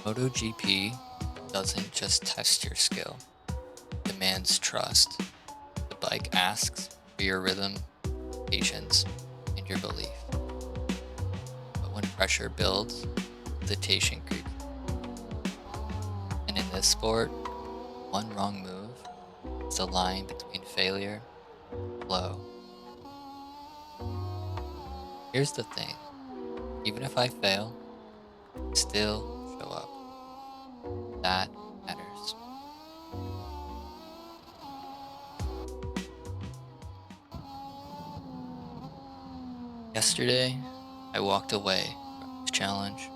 MotoGP doesn't just test your skill, it demands trust. The bike asks for your rhythm, patience, and your belief. But when pressure builds, hesitation creeps. And in this sport, one wrong move is the line between failure and flow. Here's the thing, even if I fail, I still show up. That matters. Yesterday, I walked away from this challenge.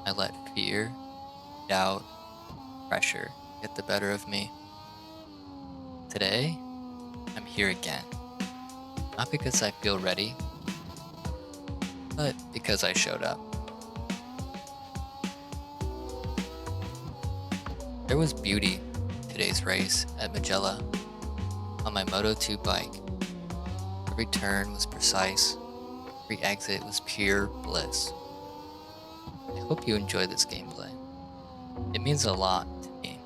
I let fear, doubt, pressure get the better of me. Today, I'm here again. Not because I feel ready, but because I showed up. There was beauty in today's race at Mugello on my Moto2 bike. Every turn was precise, every exit was pure bliss. I hope you enjoy this gameplay. It means a lot to me.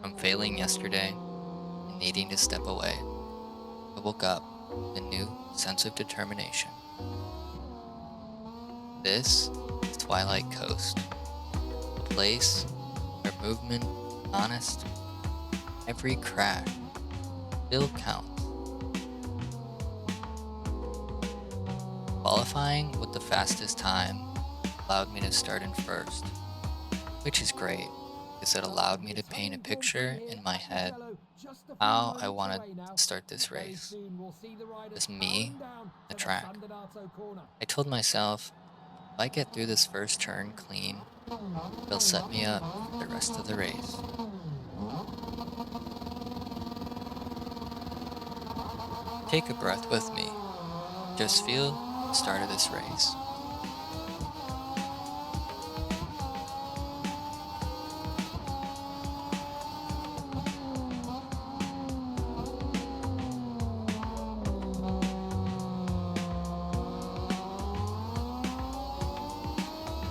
From failing yesterday and needing to step away, I woke up with a new sense of determination. This is Twilight Coast, a place where movement is honest, every crash still counts. Qualifying with the fastest time allowed me to start in first, which is great because it allowed me to paint a picture in my head how I wanted to start this race. Just me, the track. I told myself, if I get through this first turn clean, it'll set me up for the rest of the race. Take a breath with me. Just feel the start of this race.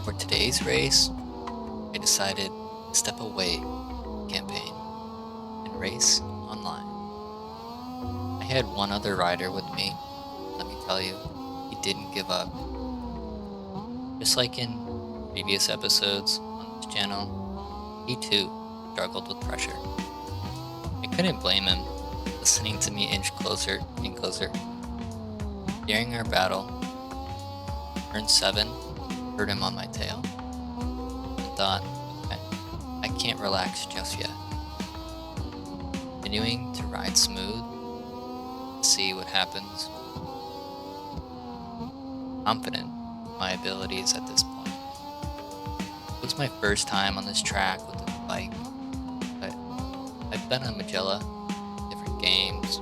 For today's race, I decided to step away from the campaign and race online. I had one other rider with me. Let me tell you, he didn't give up. Just like in previous episodes on this channel, he too struggled with pressure. I couldn't blame him, listening to me inch closer and closer. During our battle, turn 7 heard him on my tail and thought, okay, I can't relax just yet. Continuing to ride smooth, see what happens. Confident in my abilities at this point. It was my first time on this track with this bike, but I've been on Mugello, different games.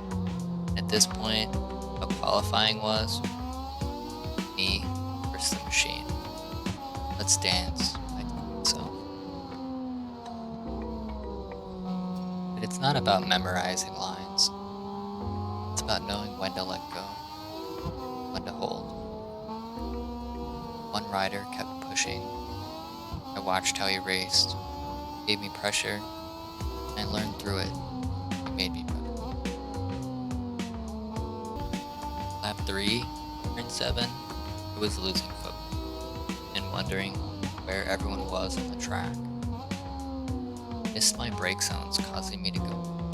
At this point, how qualifying was, me versus the machine. Let's dance, I told myself. But it's not about memorizing lines. It's about knowing when to let go, when to hold. One rider kept pushing. I watched how he raced, gave me pressure, and I learned through it. It made me better. Lap 3, turn 7, I was losing focus and wondering where everyone was on the track. Missed my brake zones, causing me to go.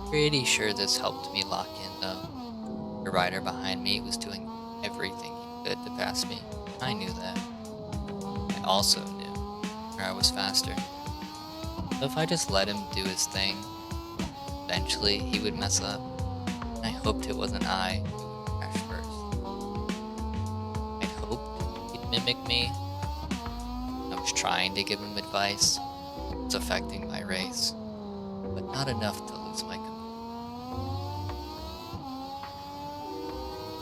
Pretty sure this helped me lock in though. The rider behind me was doing everything he could to pass me. I knew that. I also knew where I was faster. So if I just let him do his thing, eventually he would mess up. And I hoped it wasn't I who would crash first. I hoped he'd mimic me. I was trying to give him advice. It was affecting my race, but not enough to lose my composure.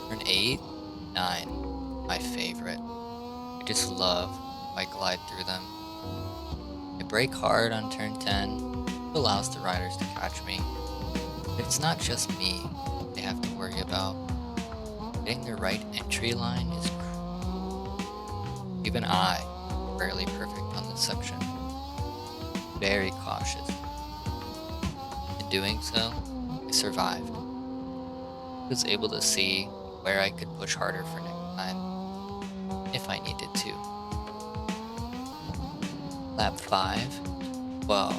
Turn 8, 9, my favorite. I just love how I glide through them. I brake hard on turn 10, it allows the riders to catch me. But it's not just me they have to worry about. Getting the right entry line is crucial. Even I rarely perfect on this section. Very cautious. In doing so, I survived. I was able to see where I could push harder for next time, if I needed to. Lap 5, 12,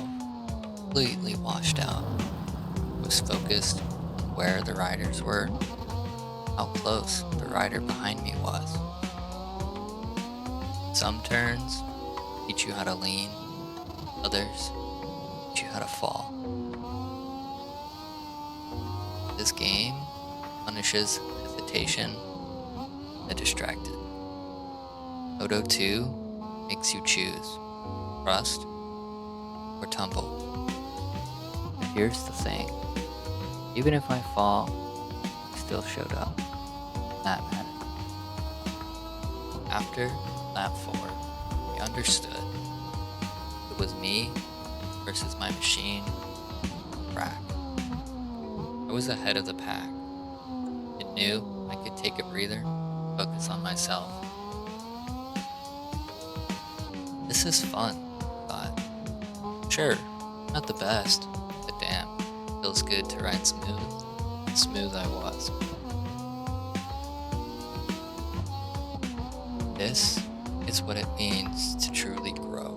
completely washed out. I was focused on where the riders were, how close the rider behind me was. Some turns teach you how to lean, others teach you how to fall. This game punishes hesitation and the distracted. Moto 2 makes you choose trust or tumble. But here's the thing, even if I fall, I still showed up. That mattered. After lap 4, we understood it was me versus my machine track. I was ahead of the pack and knew I could take a breather, focus on myself. This is fun, but sure, not the best, but damn, feels good to ride smooth. And smooth I was. This is what it means to truly grow.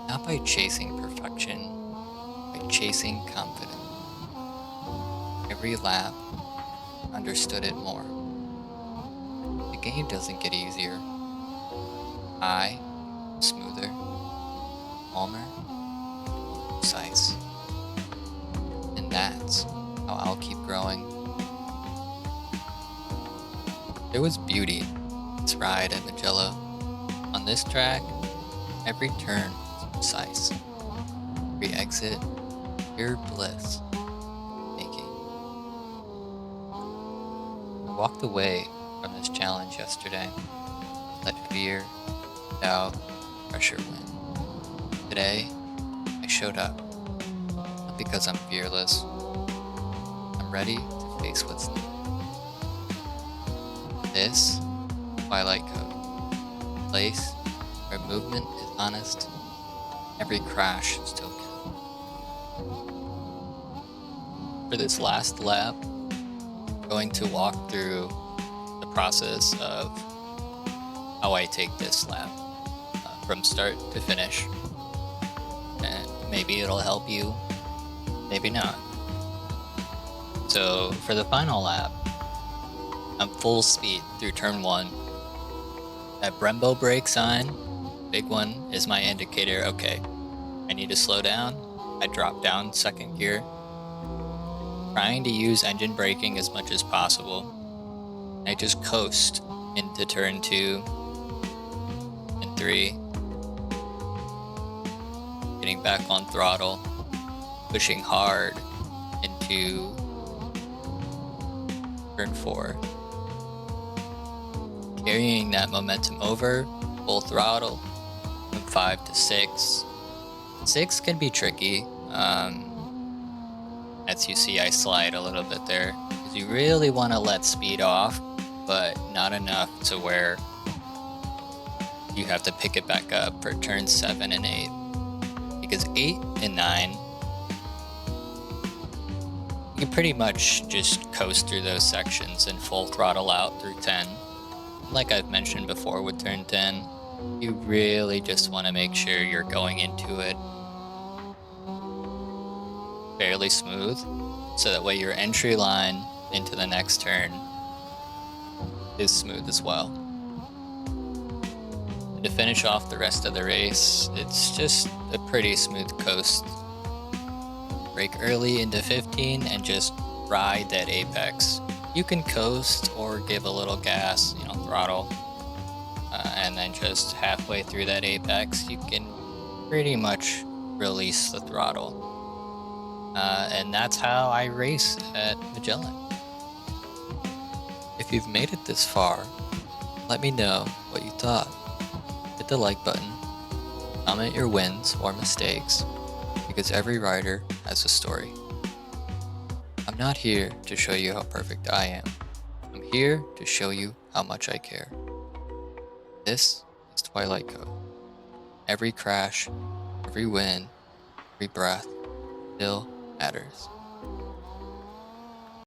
Not by chasing perfection, by chasing confidence. Every lap, understood it more. The game doesn't get easier. I, smoother, calmer, precise. And that's how I'll keep growing. There was beauty in this ride at Mugello. On this track, every turn was precise. Every exit, pure bliss. I walked away from this challenge yesterday. Let fear, doubt, pressure win. Today, I showed up. Not because I'm fearless. I'm ready to face what's new. This, Twilight Coast. A place where movement is honest. Every crash still counts. For this last lap, going to walk through the process of how I take this lap from start to finish, and maybe it'll help you, maybe not. So for the final lap, I'm full speed through turn 1. That Brembo brake sign, big one, is my indicator. Okay, I need to slow down. I drop down second gear, trying to use engine braking as much as possible. I just coast into turn 2 and 3, getting back on throttle, pushing hard into turn 4, carrying that momentum over, full throttle, from 5 to 6. 6 can be tricky. As you see, I slide a little bit there, because you really want to let speed off, but not enough to where you have to pick it back up for turns 7 and 8. Because 8 and 9, you can pretty much just coast through those sections and full throttle out through 10. Like I've mentioned before with turn 10, you really just want to make sure you're going into it fairly smooth, so that way your entry line into the next turn is smooth as well. And to finish off the rest of the race, it's just a pretty smooth coast. Brake early into 15 and just ride that apex. You can coast or give a little gas, throttle, and then just halfway through that apex, you can pretty much release the throttle. And that's how I race at Mugello. If you've made it this far, let me know what you thought. Hit the like button, comment your wins or mistakes, because every rider has a story. I'm not here to show you how perfect I am. I'm here to show you how much I care. This is Twilight Coast. Every crash, every win, every breath still matters.